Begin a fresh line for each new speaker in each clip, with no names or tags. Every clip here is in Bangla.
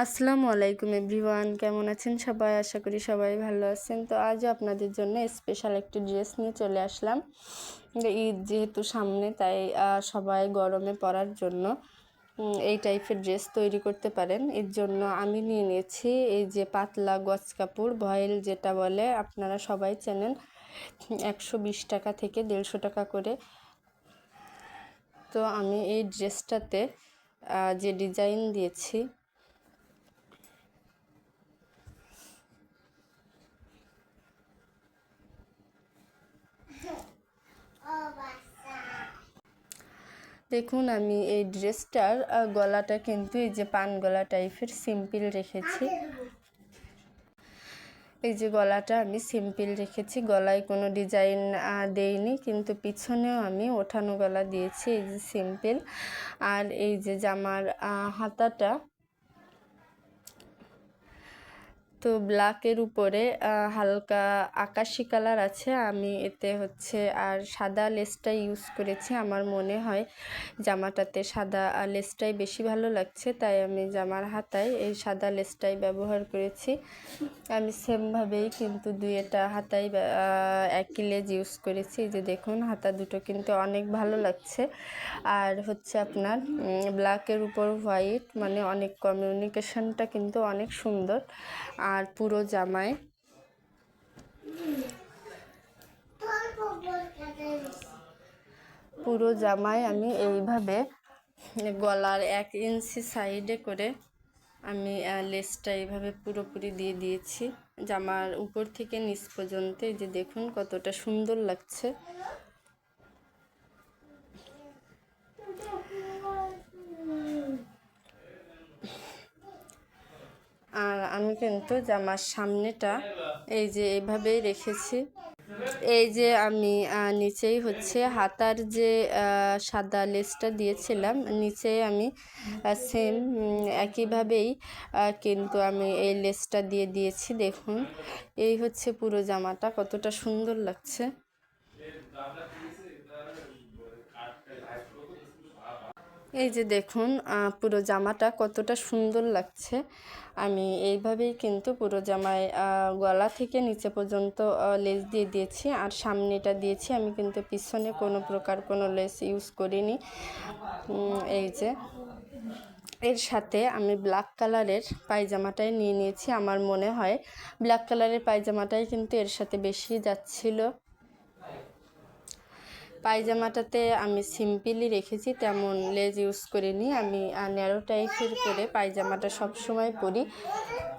আসসালামু আলাইকুম এভরিওয়ান, কেমন আছেন সবাই? আশা করি সবাই ভালো আছেন। তো আজও আপনাদের জন্য স্পেশাল একটি ড্রেস নিয়ে চলে আসলাম। ঈদ যেহেতু সামনে, তাই সবাই গরমে পরার জন্য এই টাইপের ড্রেস তৈরি করতে পারেন। এর জন্য আমি নিয়ে নিয়েছি এই যে পাতলা গজ কাপড়, ভয়েল যেটা বলে, আপনারা সবাই চেনেন। 120 টাকা থেকে 150 টাকা করে। তো আমি এই ড্রেসটাতে যে ডিজাইন দিয়েছি, দেখুন আমি এই ড্রেসটার গলাটা কিন্তু এই যে পান গলা টাইপের সিম্পল রেখেছি। এই যে গলাটা আমি সিম্পল রেখেছি, গলায় কোনো ডিজাইন দেইনি, কিন্তু পিছনেও আমি ওঠানো গলা দিয়েছি, এই যে সিম্পল। আর এই যে জামার হাতাটা তো ব্ল্যাকের উপরে হালকা আকাশি কালার আছে, আমি এতে হচ্ছে আর সাদা লেসটাই ইউজ করেছি। আমার মনে হয় জামাটাতে সাদা লেসটাই বেশি ভালো লাগছে, তাই আমি জামার হাতায় এই সাদা লেসটাই ব্যবহার করেছি। আমি সেমভাবেই কিন্তু দুইটা হাতাই একই লেজ ইউজ করেছি। এই যে দেখুন, হাতা দুটো কিন্তু অনেক ভালো লাগছে। আর হচ্ছে আপনার ব্ল্যাকের উপর হোয়াইট, মানে অনেক কমিউনিকেশনটা কিন্তু অনেক সুন্দর। আর পুরো জামায় আমি এইভাবে গলার 1 ইঞ্চি সাইডে করে আমি লেসটা এইভাবে পুরোপুরি দিয়ে দিয়েছি জামার উপর থেকে নিচ পর্যন্ত। এই যে দেখুন কতটা সুন্দর লাগছে। আর আমি কিন্তু জামার সামনেটা এই যে এইভাবেই রেখেছি। এই যে আমি নিচেই হচ্ছে হাতার যে সাদা লেসটা দিয়েছিলাম, নিচে আমি সেম একইভাবেই কিন্তু আমি এই লেসটা দিয়ে দিয়েছি। দেখুন এই হচ্ছে পুরো জামাটা, কতটা সুন্দর লাগছে। এই যে দেখুন পুরো জামাটা কতটা সুন্দর লাগছে। আমি এইভাবেই কিন্তু পুরো জামায় গলা থেকে নিচে পর্যন্ত লেস দিয়ে দিয়েছি, আর সামনেটা দিয়েছি। আমি কিন্তু পিছনে কোনো প্রকার কোনো লেস ইউজ করিনি। এই যে এর সাথে আমি ব্ল্যাক কালারের পায়জামাটাই নিয়ে নিয়েছি। আমার মনে হয় ব্ল্যাক কালারের পায়জামাটাই কিন্তু এর সাথে বেশি যাচ্ছিল। পায়জামাটাতে আমি সিম্পলি রেখেছি, তেমন লেজ ইউজ করিনি। আমি ন্যারো টাইপের করে পায়জামাটা সবসময় পরি,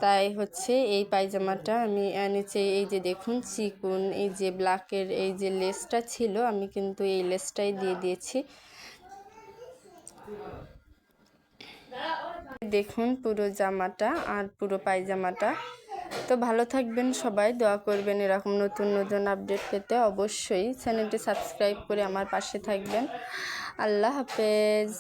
তাই হচ্ছে এই পায়জামাটা আমি নিচে এই যে দেখুন চিকুন এই যে ব্ল্যাকের এই যে লেসটা ছিল, আমি কিন্তু এই লেসটাই দিয়ে দিয়েছি। দেখুন পুরো জামাটা আর পুরো পায়জামাটা। তো ভালো থাকবেন সবাই, দোয়া করবেন এরকম নতুন নতুন আপডেট পেতে। অবশ্যই চ্যানেলটি সাবস্ক্রাইব করে আমার পাশে থাকবেন। আল্লাহ হাফেজ।